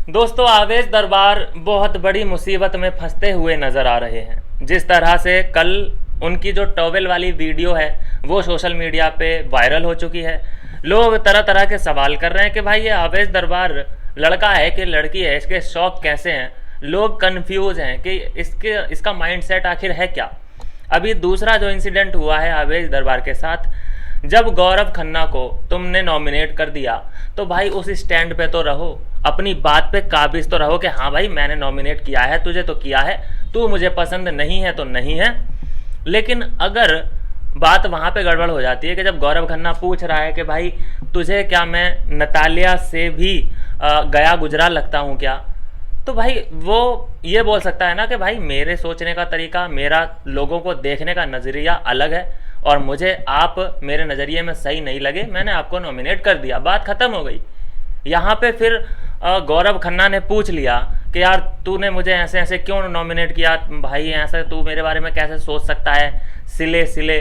दोस्तों, आवेश दरबार बहुत बड़ी मुसीबत में फंसते हुए नजर आ रहे हैं। जिस तरह से कल उनकी जो टॉवेल वाली वीडियो है वो सोशल मीडिया पे वायरल हो चुकी है। लोग तरह तरह के सवाल कर रहे हैं कि भाई ये आवेश दरबार लड़का है कि लड़की है, इसके शौक कैसे हैं। लोग कंफ्यूज हैं कि इसका माइंडसेट आखिर है क्या। अभी दूसरा जो इंसिडेंट हुआ है आवेश दरबार के साथ, जब गौरव खन्ना को तुमने नॉमिनेट कर दिया तो भाई उस स्टैंड पे तो रहो, अपनी बात पे काबिज तो रहो कि हाँ भाई मैंने नॉमिनेट किया है, तुझे तो किया है, तू मुझे पसंद नहीं है तो नहीं है। लेकिन अगर बात वहाँ पे गड़बड़ हो जाती है कि जब गौरव खन्ना पूछ रहा है कि भाई तुझे क्या मैं नतालिया से भी गया गुजरा लगता हूँ क्या, तो भाई वो ये बोल सकता है ना कि भाई मेरे सोचने का तरीका, मेरा लोगों को देखने का नज़रिया अलग है और मुझे आप मेरे नज़रिए में सही नहीं लगे, मैंने आपको नॉमिनेट कर दिया, बात ख़त्म हो गई। यहाँ पे फिर गौरव खन्ना ने पूछ लिया कि यार तूने मुझे ऐसे ऐसे क्यों नॉमिनेट किया, भाई ऐसे तू मेरे बारे में कैसे सोच सकता है, सिले सिले।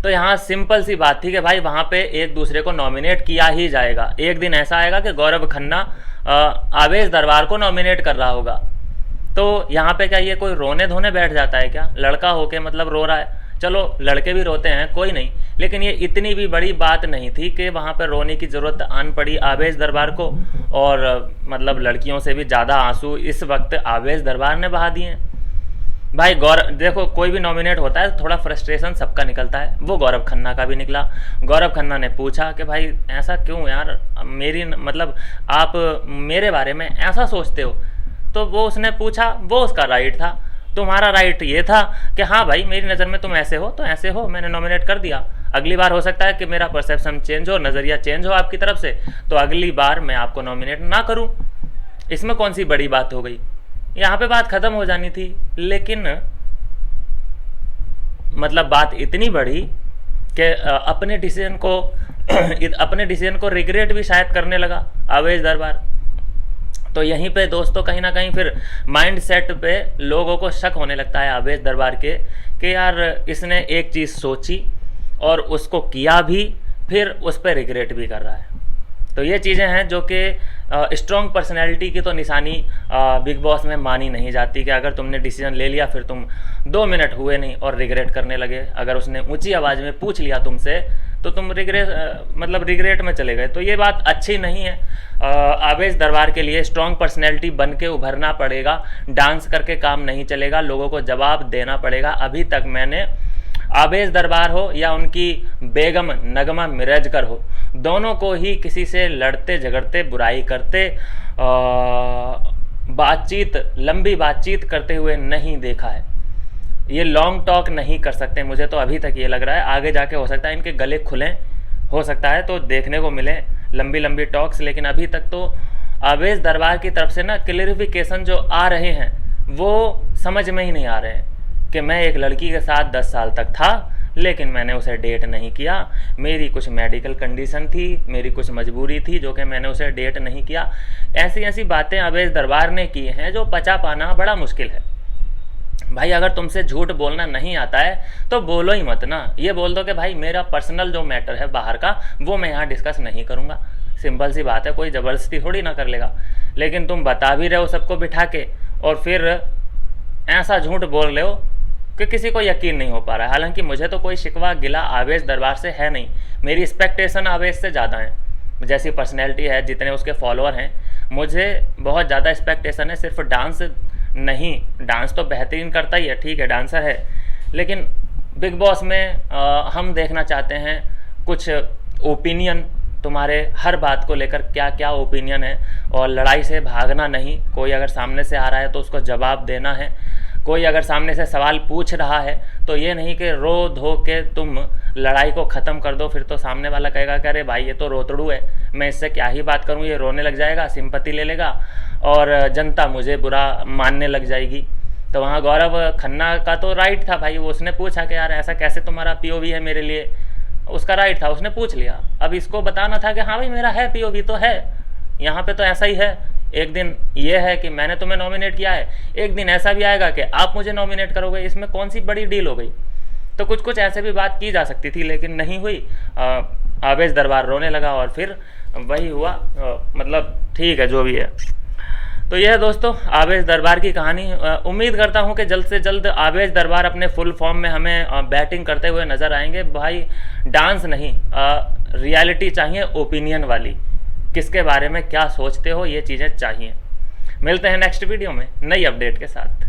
तो यहाँ सिंपल सी बात थी कि भाई वहाँ पे एक दूसरे को नॉमिनेट किया ही जाएगा। एक दिन ऐसा आएगा कि गौरव खन्ना आवेश दरबार को नॉमिनेट कर रहा होगा। तो यहाँ पे क्या ये कोई रोने धोने बैठ जाता है क्या? लड़का होके मतलब रो रहा है, चलो लड़के भी रोते हैं कोई नहीं, लेकिन ये इतनी भी बड़ी बात नहीं थी कि वहाँ पर रोने की ज़रूरत आन पड़ी आवेश दरबार को। और मतलब लड़कियों से भी ज़्यादा आंसू इस वक्त आवेश दरबार ने बहा दिए हैं। भाई गौरव, देखो कोई भी नॉमिनेट होता है थोड़ा फ्रस्ट्रेशन सबका निकलता है, वो गौरव खन्ना का भी निकला। गौरव खन्ना ने पूछा कि भाई ऐसा क्यों यार, मेरी मतलब आप मेरे बारे में ऐसा सोचते हो। तो वो उसने पूछा, वो उसका राइट था। तुम्हारा राइट ये था कि हाँ भाई मेरी नज़र में तुम ऐसे हो तो ऐसे हो, मैंने नॉमिनेट कर दिया। अगली बार हो सकता है कि मेरा परसेप्शन चेंज हो, नज़रिया चेंज हो आपकी तरफ से, तो अगली बार मैं आपको नॉमिनेट ना करूँ। इसमें कौन सी बड़ी बात हो गई? यहाँ पे बात ख़त्म हो जानी थी। लेकिन मतलब बात इतनी बढ़ी कि अपने डिसीजन को रिग्रेट भी शायद करने लगा आवेश दरबार। तो यहीं पे दोस्तों कहीं ना कहीं फिर माइंड सेट पे लोगों को शक होने लगता है आवेश दरबार के कि यार इसने एक चीज़ सोची और उसको किया भी, फिर उस पर रिग्रेट भी कर रहा है। तो ये चीज़ें हैं जो कि स्ट्रॉन्ग पर्सनैलिटी की तो निशानी बिग बॉस में मानी नहीं जाती कि अगर तुमने डिसीजन ले लिया फिर तुम 2 मिनट हुए नहीं और रिग्रेट करने लगे। अगर उसने ऊंची आवाज़ में पूछ लिया तुमसे तो तुम रिग्रेट में चले गए, तो ये बात अच्छी नहीं है। आवेश दरबार के लिए स्ट्रॉन्ग पर्सनैलिटी बन के उभरना पड़ेगा, डांस करके काम नहीं चलेगा, लोगों को जवाब देना पड़ेगा। अभी तक मैंने आवेश दरबार हो या उनकी बेगम नगमा मिर्जकर हो, दोनों को ही किसी से लड़ते झगड़ते बुराई करते लंबी बातचीत करते हुए नहीं देखा है। ये लॉन्ग टॉक नहीं कर सकते, मुझे तो अभी तक ये लग रहा है। आगे जाके हो सकता है इनके गले खुलें, हो सकता है तो देखने को मिले लंबी लंबी टॉक्स, लेकिन अभी तक तो आवेश दरबार की तरफ से ना क्लियरिफिकेशन जो आ रहे हैं वो समझ में ही नहीं आ रहे हैं कि मैं एक लड़की के साथ 10 साल तक था लेकिन मैंने उसे डेट नहीं किया, मेरी कुछ मेडिकल कंडीशन थी, मेरी कुछ मजबूरी थी जो कि मैंने उसे डेट नहीं किया। ऐसी ऐसी बातें आवेश दरबार ने की हैं जो पचा पाना बड़ा मुश्किल है। भाई अगर तुमसे झूठ बोलना नहीं आता है तो बोलो ही मत ना, ये बोल दो कि भाई मेरा पर्सनल जो मैटर है बाहर का वो मैं यहाँ डिस्कस नहीं करूँगा। सिंपल सी बात है, कोई ज़बरदस्ती थोड़ी ना कर लेगा। लेकिन तुम बता भी रहे हो सबको बिठा के और फिर ऐसा झूठ बोल रहे हो कि किसी को यकीन नहीं हो पा रहा है। हालांकि मुझे तो कोई शिकवा गिला आवेश दरबार से है नहीं, मेरी एक्सपेक्टेशन आवेश से ज़्यादा है। जैसी पर्सनैलिटी है, जितने उसके फॉलोअर हैं, मुझे बहुत ज़्यादा एक्सपेक्टेशन है। सिर्फ डांस नहीं, डांस तो बेहतरीन करता ही है, ठीक है डांसर है, लेकिन बिग बॉस में हम देखना चाहते हैं कुछ ओपिनियन, तुम्हारे हर बात को लेकर क्या क्या ओपिनियन है, और लड़ाई से भागना नहीं। कोई अगर सामने से आ रहा है तो उसको जवाब देना है, कोई अगर सामने से सवाल पूछ रहा है तो ये नहीं कि रो धो के तुम लड़ाई को ख़त्म कर दो, फिर तो सामने वाला कहेगा कि अरे भाई ये तो रोतड़ू है, मैं इससे क्या ही बात करूँ, ये रोने लग जाएगा, सिंपैथी ले लेगा और जनता मुझे बुरा मानने लग जाएगी। तो वहाँ गौरव खन्ना का तो राइट था भाई, वो उसने पूछा कि यार ऐसा कैसे तुम्हारा पीओवी है मेरे लिए, उसका राइट था, उसने पूछ लिया। अब इसको बताना था कि हाँ भाई मेरा है पीओवी तो है, यहाँ पे तो ऐसा ही है। एक दिन ये है कि मैंने तुम्हें नॉमिनेट किया है, एक दिन ऐसा भी आएगा कि आप मुझे नॉमिनेट करोगे, इसमें कौन सी बड़ी डील हो गई। तो कुछ कुछ ऐसे भी बात की जा सकती थी लेकिन नहीं हुई। आवेश दरबार रोने लगा और फिर वही हुआ, मतलब ठीक है जो भी है। तो यह है दोस्तों आवेश दरबार की कहानी। उम्मीद करता हूं कि जल्द से जल्द आवेश दरबार अपने फुल फॉर्म में हमें बैटिंग करते हुए नज़र आएंगे। भाई डांस नहीं, रियलिटी चाहिए, ओपिनियन वाली, किसके बारे में क्या सोचते हो, ये चीज़ें चाहिए। मिलते हैं नेक्स्ट वीडियो में नई अपडेट के साथ।